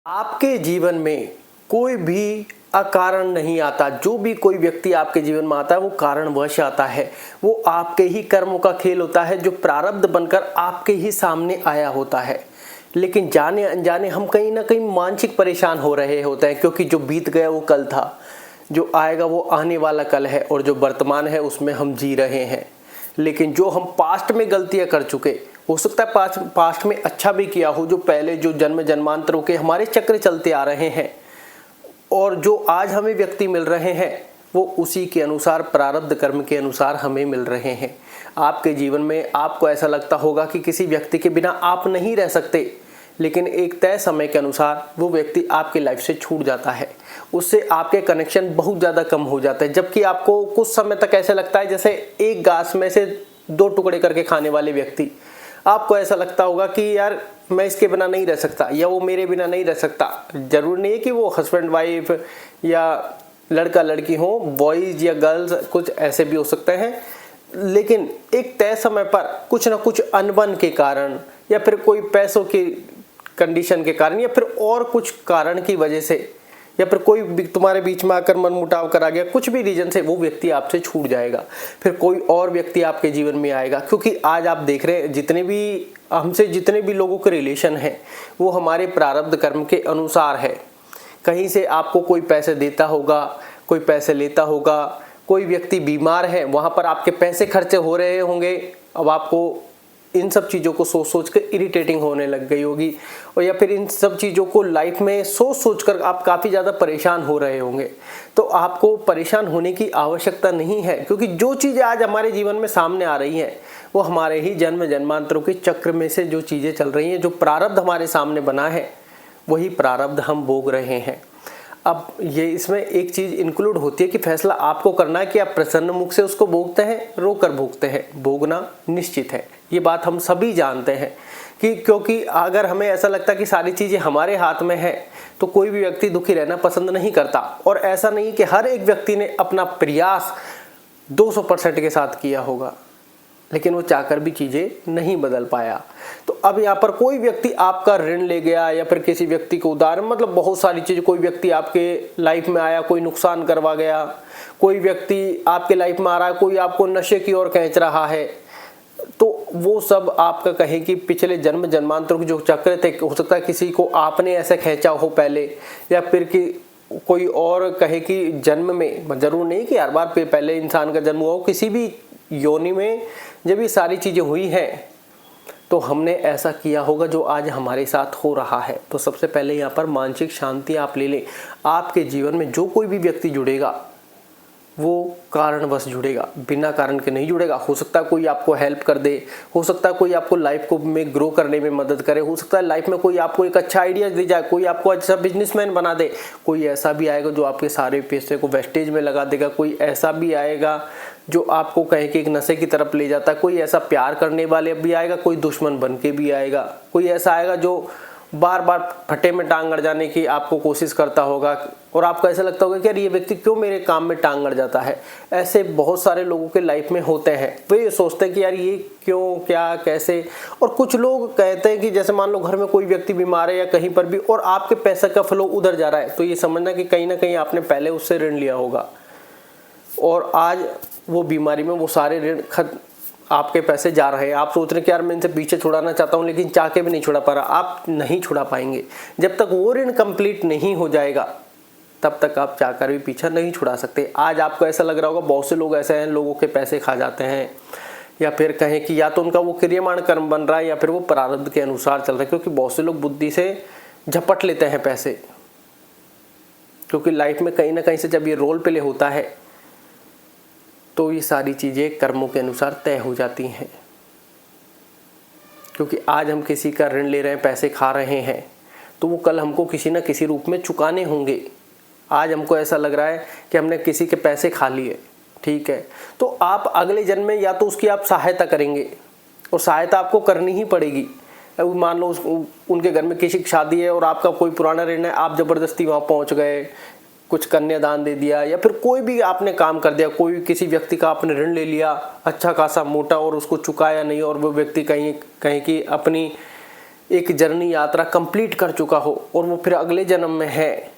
आपके जीवन में कोई भी अकारण नहीं आता। जो भी कोई व्यक्ति आपके जीवन में आता है वो कारणवश आता है। वो आपके ही कर्मों का खेल होता है जो प्रारब्ध बनकर आपके ही सामने आया होता है। लेकिन जाने अनजाने हम कहीं ना कहीं मानसिक परेशान हो रहे होते हैं, क्योंकि जो बीत गया वो कल था, जो आएगा वो आने वाला कल है, और जो वर्तमान है उसमें हम जी रहे हैं। लेकिन जो हम पास्ट में गलतियां कर चुके, हो सकता है पास्ट में अच्छा भी किया हो, जो पहले जो जन्म जन्मांतरों के हमारे चक्र चलते आ रहे हैं, और जो आज हमें व्यक्ति मिल रहे हैं वो उसी के अनुसार प्रारब्ध कर्म के अनुसार हमें मिल रहे हैं। आपके जीवन में आपको ऐसा लगता होगा कि किसी व्यक्ति के बिना आप नहीं रह सकते, लेकिन एक तय समय के अनुसार वो व्यक्ति आपकी लाइफ से छूट जाता है, उससे आपके कनेक्शन बहुत ज़्यादा कम हो जाते हैं। जबकि आपको कुछ समय तक ऐसे लगता है जैसे एक घास में से दो टुकड़े करके खाने वाले व्यक्ति, आपको ऐसा लगता होगा कि यार मैं इसके बिना नहीं रह सकता, या वो मेरे बिना नहीं रह सकता। जरूरी नहीं है कि वो हस्बैंड वाइफ या लड़का लड़की हो, बॉयज़ या गर्ल्स, कुछ ऐसे भी हो सकते हैं। लेकिन एक तय समय पर कुछ ना कुछ अनबन के कारण, या फिर कोई पैसों की कंडीशन के कारण, या फिर और कुछ कारण की वजह से, या फिर कोई भी तुम्हारे बीच में आकर मनमुटाव करा गया, कुछ भी रीजन से वो व्यक्ति आपसे छूट जाएगा। फिर कोई और व्यक्ति आपके जीवन में आएगा, क्योंकि आज आप देख रहे हैं जितने भी लोगों के रिलेशन हैं वो हमारे प्रारब्ध कर्म के अनुसार है। कहीं से आपको कोई पैसे देता होगा, कोई पैसे लेता होगा, कोई व्यक्ति बीमार है, वहाँ पर आपके पैसे खर्चे हो रहे होंगे। अब आपको इन सब चीज़ों को सोच सोच कर इरिटेटिंग होने लग गई होगी, और या फिर इन सब चीज़ों को लाइफ में सोच सोच कर आप काफ़ी ज़्यादा परेशान हो रहे होंगे। तो आपको परेशान होने की आवश्यकता नहीं है, क्योंकि जो चीज़ें आज हमारे जीवन में सामने आ रही हैं वो हमारे ही जन्म जन्मांतरों के चक्र में से जो चीज़ें चल रही हैं, जो प्रारब्ध हमारे सामने बना है वही प्रारब्ध हम भोग रहे हैं। अब ये इसमें एक चीज़ इंक्लूड होती है कि फैसला आपको करना है कि आप प्रसन्न मुख से उसको भोगते हैं, रो कर भोगते हैं। भोगना निश्चित है, ये बात हम सभी जानते हैं कि क्योंकि अगर हमें ऐसा लगता है कि सारी चीज़ें हमारे हाथ में है तो कोई भी व्यक्ति दुखी रहना पसंद नहीं करता। और ऐसा नहीं कि हर एक व्यक्ति ने अपना प्रयास 200% के साथ किया होगा, लेकिन वो चाहकर भी चीज़ें नहीं बदल पाया। तो अब यहाँ पर कोई व्यक्ति आपका ऋण ले गया, या फिर किसी व्यक्ति को उधार, मतलब बहुत सारी चीज़ें, कोई व्यक्ति आपके लाइफ में आया, कोई नुकसान करवा गया, कोई व्यक्ति आपके लाइफ में आ रहा है, कोई आपको नशे की ओर खींच रहा है, तो वो सब आपका कहे कि पिछले जन्म जन्मांतरों के जो चक्र थे, हो सकता है किसी को आपने ऐसे खींचा हो पहले, या फिर कि कोई और कहे कि जन्म में, जरूर नहीं कि हर बार पहले इंसान का जन्म हुआ हो, किसी भी योनि में जब ये सारी चीज़ें हुई हैं तो हमने ऐसा किया होगा जो आज हमारे साथ हो रहा है। तो सबसे पहले यहाँ पर मानसिक शांति आप ले लें। आपके जीवन में जो कोई भी व्यक्ति जुड़ेगा वो कारणवश जुड़ेगा, बिना कारण के नहीं जुड़ेगा। हो सकता है कोई आपको हेल्प कर दे, हो सकता है कोई आपको लाइफ को में ग्रो करने में मदद करे, हो सकता है लाइफ में कोई आपको एक अच्छा आइडिया दे जाए, कोई आपको अच्छा बिजनेसमैन बना दे। कोई ऐसा भी आएगा जो आपके सारे पैसे को वेस्टेज में लगा देगा, कोई ऐसा भी आएगा जो आपको कहे कि एक नशे की तरफ ले जाता है, कोई ऐसा प्यार करने वाले भी आएगा, कोई दुश्मन बन के भी आएगा, कोई ऐसा आएगा जो बार बार फटे में टांग अड़ जाने की आपको कोशिश करता होगा, और आपको ऐसा लगता होगा कि यार ये व्यक्ति क्यों मेरे काम में टांग अड़ जाता है। ऐसे बहुत सारे लोगों के लाइफ में होते हैं। वो ये सोचते हैं कि यार ये क्यों, क्या, कैसे। और कुछ लोग कहते हैं कि जैसे मान लो घर में कोई व्यक्ति बीमार है या कहीं पर भी, और आपके पैसे का फ्लो उधर जा रहा है, तो ये समझना कि कहीं ना कहीं आपने पहले उससे ऋण लिया होगा, और आज वो बीमारी में वो सारे ऋण आपके पैसे जा रहे हैं। आप सोच रहे हैं कि यार मैं इनसे पीछे छुड़ाना चाहता हूँ, लेकिन चाह के भी नहीं छुड़ा पा रहा। आप नहीं छुड़ा पाएंगे जब तक वो ऋण कंप्लीट नहीं हो जाएगा, तब तक आप चाहकर भी पीछा नहीं छुड़ा सकते। आज आपको ऐसा लग रहा होगा बहुत से लोग ऐसे हैं, लोगों के पैसे खा जाते हैं, या फिर कहें कि या तो उनका वो क्रियमाण कर्म बन रहा है, या फिर वो प्रारब्ध के अनुसार चल रहा है। क्योंकि बहुत से लोग बुद्धि से झपट लेते हैं पैसे, क्योंकि लाइफ में कहीं ना कहीं से जब ये रोल प्ले होता है तो ये सारी चीज़ें कर्मों के अनुसार तय हो जाती हैं। क्योंकि आज हम किसी का ऋण ले रहे हैं, पैसे खा रहे हैं, तो वो कल हमको किसी न किसी रूप में चुकाने होंगे। आज हमको ऐसा लग रहा है कि हमने किसी के पैसे खा लिए, ठीक है, तो आप अगले जन्म में या तो उसकी आप सहायता करेंगे, और सहायता आपको करनी ही पड़ेगी। अब मान लो उनके घर में किसी की शादी है और आपका कोई पुराना ऋण है, आप ज़बरदस्ती वहाँ पहुँच गए, कुछ कन्यादान दे दिया, या फिर कोई भी आपने काम कर दिया, कोई किसी व्यक्ति का आपने ऋण ले लिया अच्छा खासा मोटा, और उसको चुकाया नहीं, और वो व्यक्ति कहीं कि अपनी एक जर्नी यात्रा कंप्लीट कर चुका हो और वो फिर अगले जन्म में है,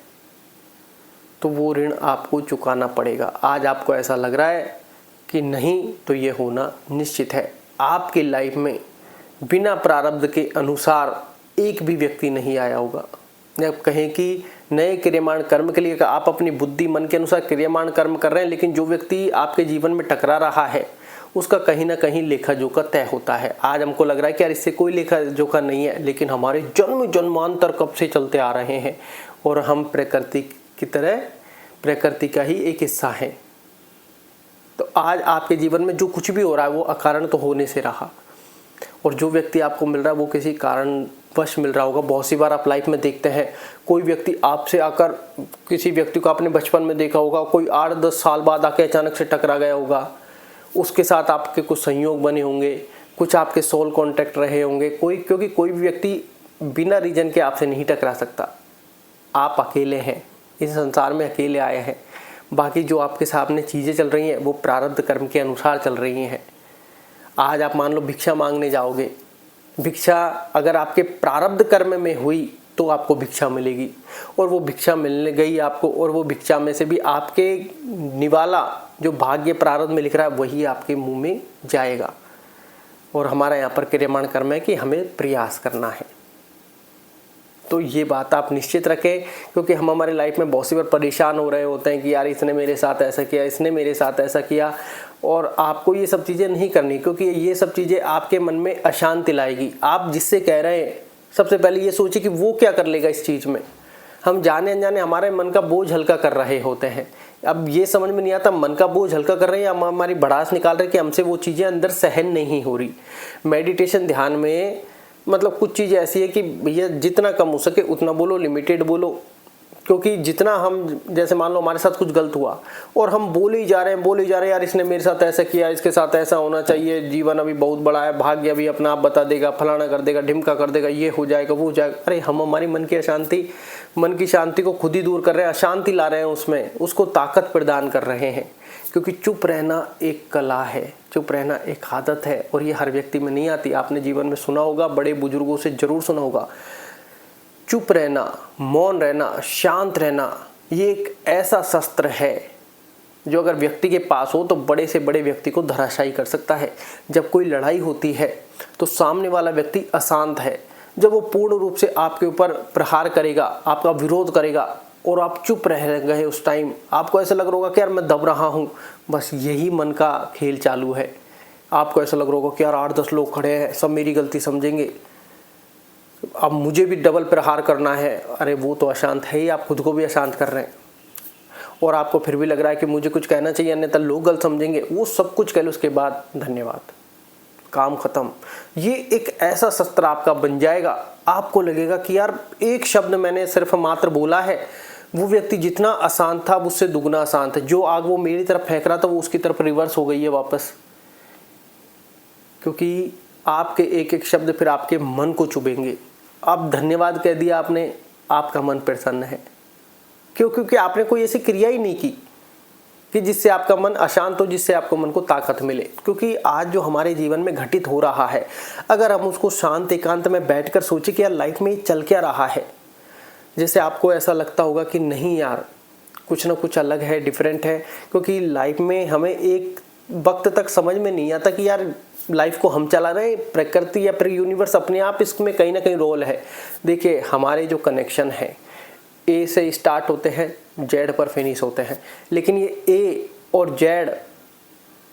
तो वो ऋण आपको चुकाना पड़ेगा। आज आपको ऐसा लग रहा है कि नहीं, तो ये होना निश्चित है। आपकी लाइफ में बिना प्रारब्ध के अनुसार एक भी व्यक्ति नहीं आया होगा। आप कहें कि नए क्रियमाण कर्म के लिए आप अपनी बुद्धि मन के अनुसार क्रियमाण कर्म कर रहे हैं, लेकिन जो व्यक्ति आपके जीवन में टकरा रहा है उसका कहीं ना कहीं लेखा जोखा तय होता है। आज हमको लग रहा है कि यार इससे कोई लेखा जोखा नहीं है, लेकिन हमारे जन्म जन्मांतर कब से चलते आ रहे हैं और हम प्रकृति की तरह प्रकृति का ही एक हिस्सा है। तो आज आपके जीवन में जो कुछ भी हो रहा है वो अकारण तो होने से रहा, और जो व्यक्ति आपको मिल रहा है वो किसी कारणवश मिल रहा होगा। बहुत सी बार आप लाइफ में देखते हैं कोई व्यक्ति आपसे आकर, किसी व्यक्ति को आपने बचपन में देखा होगा, कोई 8-10 साल बाद आके अचानक से टकरा गया होगा, उसके साथ आपके कुछ संयोग बने होंगे, कुछ आपके सोल कॉन्टैक्ट रहे होंगे क्योंकि कोई भी व्यक्ति बिना रीजन के आपसे नहीं टकरा सकता। आप अकेले हैं, इस संसार में अकेले आए हैं। बाकी जो आपके सामने चीज़ें चल रही हैं वो प्रारब्ध कर्म के अनुसार चल रही हैं। आज आप मान लो भिक्षा मांगने जाओगे, भिक्षा अगर आपके प्रारब्ध कर्म में हुई तो आपको भिक्षा मिलेगी, और वो भिक्षा मिलने गई आपको, और वो भिक्षा में से भी आपके निवाला जो भाग्य प्रारब्ध में लिख रहा है वही आपके मुंह में जाएगा। और हमारा यहाँ पर क्रियमाण कर्म है कि हमें प्रयास करना है। तो ये बात आप निश्चित रखें, क्योंकि हम हमारे लाइफ में बहुत सी बार परेशान हो रहे होते हैं कि यार इसने मेरे साथ ऐसा किया, इसने मेरे साथ ऐसा किया, और आपको ये सब चीज़ें नहीं करनी, क्योंकि ये सब चीज़ें आपके मन में अशांति लाएगी। आप जिससे कह रहे हैं सबसे पहले ये सोचिए कि वो क्या कर लेगा इस चीज़ में। हम जाने अनजाने हमारे मन का बोझ हल्का कर रहे होते हैं। अब ये समझ में नहीं आता मन का बोझ हल्का कर रहे हैं या हमारी भड़ास निकाल रहे हैं कि हमसे वो चीज़ें अंदर सहन नहीं हो रही। मेडिटेशन ध्यान में मतलब कुछ चीज़ ऐसी है कि भैया जितना कम हो सके उतना बोलो, लिमिटेड बोलो, क्योंकि जितना हम, जैसे मान लो हमारे साथ कुछ गलत हुआ और हम बोले ही जा रहे हैं यार इसने मेरे साथ ऐसा किया, इसके साथ ऐसा होना चाहिए, जीवन अभी बहुत बड़ा है, भाग्य अभी अपना आप बता देगा, फलाना कर देगा, ढिमका कर देगा, ये हो जाएगा वो हो जाएगा। अरे हम हमारी मन की शांति को खुद ही दूर कर रहे हैं, अशांति ला रहे हैं, उसमें उसको ताकत प्रदान कर रहे हैं। क्योंकि चुप रहना एक कला है, चुप रहना एक आदत है, और ये हर व्यक्ति में नहीं आती। आपने जीवन में सुना होगा, बड़े बुजुर्गों से जरूर सुना होगा, चुप रहना, मौन रहना, शांत रहना, ये एक ऐसा शस्त्र है जो अगर व्यक्ति के पास हो तो बड़े से बड़े व्यक्ति को धराशायी कर सकता है। जब कोई लड़ाई होती है तो सामने वाला व्यक्ति अशांत है, जब वो पूर्ण रूप से आपके ऊपर प्रहार करेगा, आपका विरोध करेगा, और आप चुप रह गए उस टाइम, आपको ऐसा लग रहा होगा कि यार मैं दब रहा हूँ, बस यही मन का खेल चालू है। आपको ऐसा लग रहा होगा कि यार 8-10 लोग खड़े हैं, सब मेरी गलती समझेंगे, अब मुझे भी डबल प्रहार करना है। अरे वो तो अशांत है ही, आप खुद को भी अशांत कर रहे हैं, और आपको फिर भी लग रहा है कि मुझे कुछ कहना चाहिए अन्यथा लोग गलत समझेंगे। वो सब कुछ कह लो, उसके बाद धन्यवाद, काम खत्म। ये एक ऐसा शस्त्र आपका बन जाएगा, आपको लगेगा कि यार एक शब्द मैंने सिर्फ मात्र बोला है, वो व्यक्ति जितना अशांत था उससे दुगना अशांत है। जो आग वो मेरी तरफ फेंक रहा था वो उसकी तरफ रिवर्स हो गई है वापस, क्योंकि आपके एक एक शब्द फिर आपके मन को चुभेंगे। अब धन्यवाद कह दिया आपने, आपका मन प्रसन्न है। क्यों? क्योंकि आपने कोई ऐसी क्रिया ही नहीं की कि जिससे आपका मन अशांत हो, जिससे आपको मन को ताकत मिले। क्योंकि आज जो हमारे जीवन में घटित हो रहा है, अगर हम उसको शांत एकांत में बैठकर सोचे कि यार लाइफ में चल क्या रहा है, जैसे आपको ऐसा लगता होगा कि नहीं यार कुछ ना कुछ अलग है, डिफरेंट है। क्योंकि लाइफ में हमें एक वक्त तक समझ में नहीं आता कि यार लाइफ को हम चला रहे हैं, प्रकृति या फिर यूनिवर्स अपने आप इसमें कहीं ना कहीं रोल है। देखिए हमारे जो कनेक्शन है ए से स्टार्ट होते हैं, जेड पर फिनिश होते हैं, लेकिन ये ए और जेड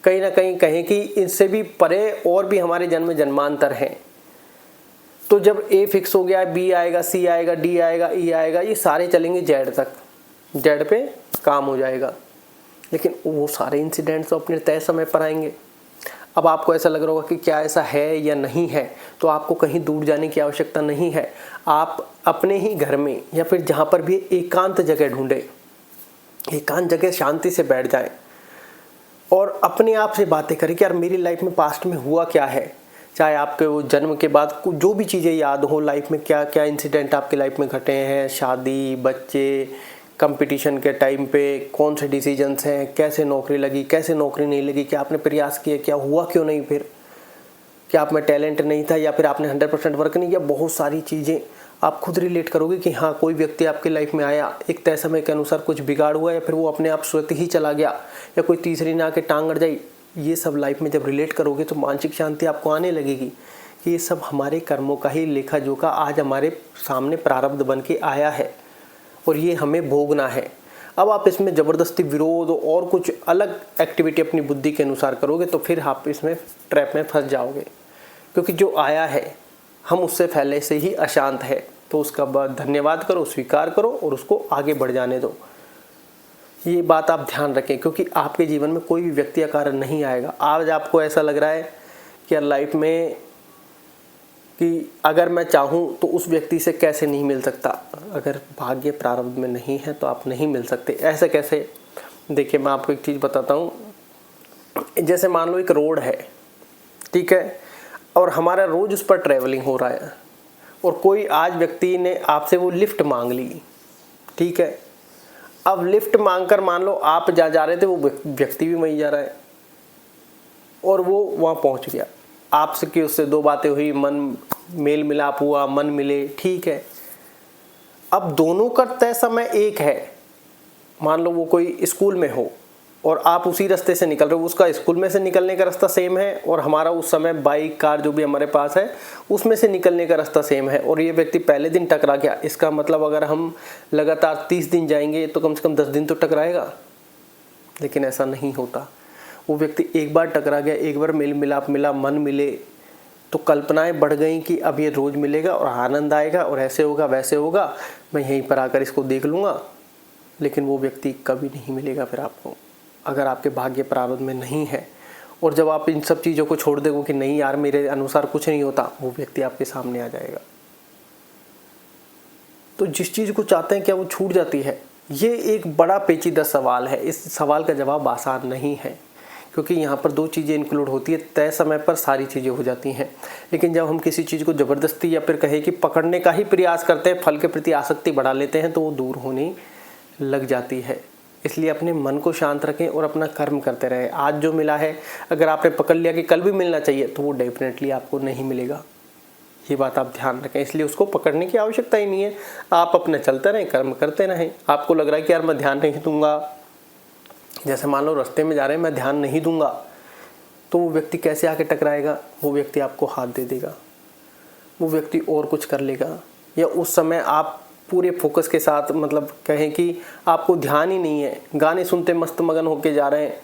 कहीं ना कहीं कहें कि इनसे भी परे और भी हमारे जन्म जन्मांतर हैं। तो जब ए फिक्स हो गया, बी आएगा, सी आएगा, डी आएगा, ई आएगा, ये सारे चलेंगे जेड तक, जेड पे काम हो जाएगा। लेकिन वो सारे इंसिडेंट्स तो अपने तय समय पर आएंगे। अब आपको ऐसा लग रहा होगा कि क्या ऐसा है या नहीं है, तो आपको कहीं दूर जाने की आवश्यकता नहीं है। आप अपने ही घर में या फिर जहाँ पर भी एकांत जगह ढूंढें, एकांत जगह शांति से बैठ जाएं और अपने आप से बातें करें कि यार मेरी लाइफ में पास्ट में हुआ क्या है। चाहे आपके वो जन्म के बाद जो भी चीज़ें याद हो, लाइफ में क्या क्या इंसिडेंट आपकी लाइफ में घटे हैं, शादी, बच्चे, कंपटीशन के टाइम पे कौन से डिसीजंस हैं, कैसे नौकरी लगी, कैसे नौकरी नहीं लगी, क्या आपने प्रयास किए, क्या हुआ क्यों नहीं, फिर कि आप में टैलेंट नहीं था या फिर आपने 100% वर्क नहीं किया, बहुत सारी चीज़ें आप खुद रिलेट करोगे कि हाँ कोई व्यक्ति आपकी लाइफ में आया, एक तय समय के अनुसार कुछ बिगाड़ हुआ या फिर वो अपने आप स्वतः ही चला गया या कोई तीसरी ने आके टांग अड़ जाई। ये सब लाइफ में जब रिलेट करोगे तो मानसिक शांति आपको आने लगेगी कि ये सब हमारे कर्मों का ही लेखा जोखा आज हमारे सामने प्रारब्ध बन के आया है और ये हमें भोगना है। अब आप इसमें ज़बरदस्ती विरोध और कुछ अलग एक्टिविटी अपनी बुद्धि के अनुसार करोगे तो फिर आप इसमें ट्रैप में फंस जाओगे, क्योंकि जो आया है हम उससे पहले से ही अशांत है। तो उसका धन्यवाद करो, स्वीकार करो और उसको आगे बढ़ जाने दो। ये बात आप ध्यान रखें, क्योंकि आपके जीवन में कोई भी व्यक्ति या कारण नहीं आएगा। आज आपको ऐसा लग रहा है कि यार लाइफ में कि अगर मैं चाहूँ तो उस व्यक्ति से कैसे नहीं मिल सकता, अगर भाग्य प्रारब्ध में नहीं है तो आप नहीं मिल सकते। ऐसे कैसे? देखिए मैं आपको एक चीज़ बताता हूँ। जैसे मान लो एक रोड है, ठीक है, और हमारा रोज उस पर ट्रैवलिंग हो रहा है और कोई आज व्यक्ति ने आपसे वो लिफ्ट मांग ली, ठीक है। अब लिफ्ट मांगकर मान लो आप जा रहे थे, वो व्यक्ति भी वहीं जा रहा है और वो वहाँ पहुँच गया। आपसे कि उससे दो बातें हुई, मन मेल मिलाप हुआ, मन मिले, ठीक है। अब दोनों का तय समय एक है। मान लो वो कोई स्कूल में हो और आप उसी रास्ते से निकल रहे हो, उसका स्कूल में से निकलने का रास्ता सेम है और हमारा उस समय बाइक कार जो भी हमारे पास है उसमें से निकलने का रास्ता सेम है और ये व्यक्ति पहले दिन टकरा गया। इसका मतलब अगर हम लगातार 30 दिन जाएंगे तो कम से कम 10 दिन तो टकराएगा, लेकिन ऐसा नहीं होता। वो व्यक्ति एक बार टकरा गया, एक बार मेल मिलाप मिला, मन मिले, तो कल्पनाएं बढ़ गई कि अब ये रोज़ मिलेगा और आनंद आएगा और ऐसे होगा वैसे होगा, मैं यहीं पर आकर इसको देख लूँगा। लेकिन वो व्यक्ति कभी नहीं मिलेगा फिर आपको, अगर आपके भाग्य प्रारब्ध में नहीं है। और जब आप इन सब चीज़ों को छोड़ दोगे कि नहीं यार मेरे अनुसार कुछ नहीं होता, वो व्यक्ति आपके सामने आ जाएगा। तो जिस चीज़ को चाहते हैं क्या वो छूट जाती है? ये एक बड़ा पेचीदा सवाल है। इस सवाल का जवाब आसान नहीं है, क्योंकि यहाँ पर दो चीज़ें इंक्लूड होती है। तय समय पर सारी चीज़ें हो जाती हैं, लेकिन जब हम किसी चीज़ को ज़बरदस्ती या फिर कहे कि पकड़ने का ही प्रयास करते हैं, फल के प्रति आसक्ति बढ़ा लेते हैं, तो वो दूर होने लग जाती है। इसलिए अपने मन को शांत रखें और अपना कर्म करते रहें। आज जो मिला है अगर आपने पकड़ लिया कि कल भी मिलना चाहिए तो वो डेफिनेटली आपको नहीं मिलेगा। ये बात आप ध्यान रखें, इसलिए उसको पकड़ने की आवश्यकता ही नहीं है। आप अपने चलते रहें, कर्म करते रहें। आपको लग रहा है कि यार मैं ध्यान नहीं दूंगा, जैसे मान लो रास्ते में जा रहे हैं, मैं ध्यान नहीं दूंगा, तो वो व्यक्ति कैसे आके टकराएगा? वो व्यक्ति आपको हाथ दे देगा, वो व्यक्ति और कुछ कर लेगा, या उस समय आप पूरे फोकस के साथ मतलब कहें कि आपको ध्यान ही नहीं है, गाने सुनते मस्त मगन होके जा रहे हैं,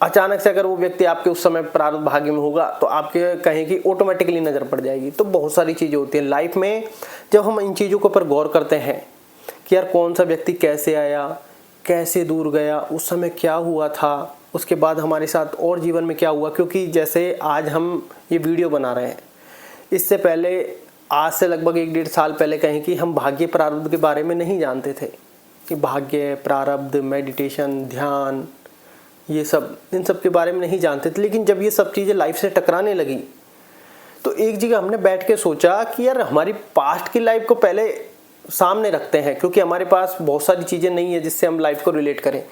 अचानक से अगर वो व्यक्ति आपके उस समय प्रारब्ध भाग्य में होगा तो आपके कहें कि ऑटोमेटिकली नज़र पड़ जाएगी। तो बहुत सारी चीज़ें होती हैं लाइफ में। जब हम इन चीज़ों के ऊपर गौर करते हैं कि यार कौन सा व्यक्ति कैसे आया, कैसे दूर गया, उस समय क्या हुआ था, उसके बाद हमारे साथ और जीवन में क्या हुआ। क्योंकि जैसे आज हम ये वीडियो बना रहे हैं, इससे पहले आज से लगभग 1-1.5 साल पहले कहें कि हम भाग्य प्रारब्ध के बारे में नहीं जानते थे कि भाग्य प्रारब्ध, मेडिटेशन, ध्यान, ये सब इन सब के बारे में नहीं जानते थे। लेकिन जब ये सब चीज़ें लाइफ से टकराने लगी तो एक जगह हमने बैठ के सोचा कि यार हमारी पास्ट की लाइफ को पहले सामने रखते हैं, क्योंकि हमारे पास बहुत सारी चीज़ें नहीं है जिससे हम लाइफ को रिलेट करें।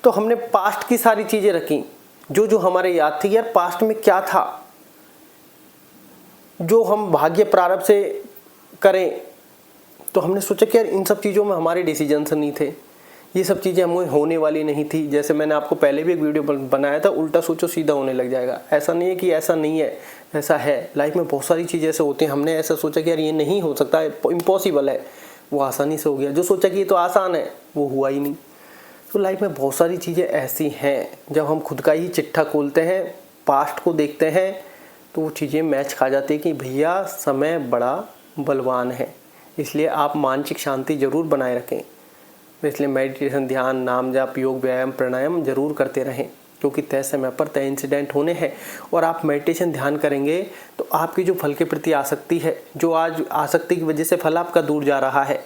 तो हमने पास्ट की सारी चीज़ें रखी जो जो हमारे याद थी, यार पास्ट में क्या था जो हम भाग्य प्रारब्ध से करें। तो हमने सोचा कि यार इन सब चीज़ों में हमारे डिसीजंस नहीं थे, ये सब चीज़ें हमें होने वाली नहीं थी। जैसे मैंने आपको पहले भी एक वीडियो बनाया था, उल्टा सोचो सीधा होने लग जाएगा। ऐसा नहीं है कि ऐसा नहीं है, ऐसा है। लाइफ में बहुत सारी चीज़ें ऐसे होती हैं, हमने ऐसा सोचा कि यार ये नहीं हो सकता, इम्पॉसिबल है, वो आसानी से हो गया। जो सोचा कि ये तो आसान है, वो हुआ ही नहीं। तो लाइफ में बहुत सारी चीज़ें ऐसी हैं, जब हम खुद का ही चिट्ठा खोलते हैं, पास्ट को देखते हैं, तो वो चीज़ें मैच खा जाती है कि भैया समय बड़ा बलवान है। इसलिए आप मानसिक शांति जरूर बनाए रखें। इसलिए मेडिटेशन, ध्यान, नाम जाप, योग, व्यायाम, प्राणायाम जरूर करते रहें, क्योंकि तय समय पर तय इंसिडेंट होने हैं। और आप मेडिटेशन, ध्यान करेंगे तो आपकी जो फल के प्रति आसक्ति है, जो आज आसक्ति की वजह से फल आपका दूर जा रहा है,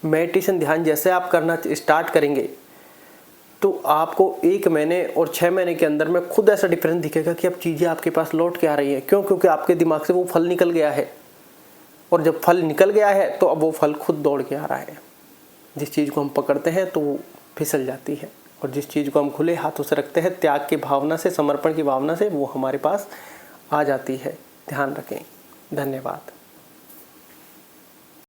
मेडिटेशन ध्यान जैसे आप करना स्टार्ट करेंगे तो आपको 1 महीने और 6 महीने के अंदर में खुद ऐसा डिफरेंस दिखेगा कि अब चीज़ें आपके पास लौट के आ रही है। क्यों? क्योंकि आपके दिमाग से वो फल निकल गया है, और जब फल निकल गया है तो अब वो फल खुद दौड़ के आ रहा है। जिस चीज़ को हम पकड़ते हैं तो वो फिसल जाती है, और जिस चीज़ को हम खुले हाथों से रखते हैं, त्याग की भावना से, समर्पण की भावना से, वो हमारे पास आ जाती है। ध्यान रखें। धन्यवाद।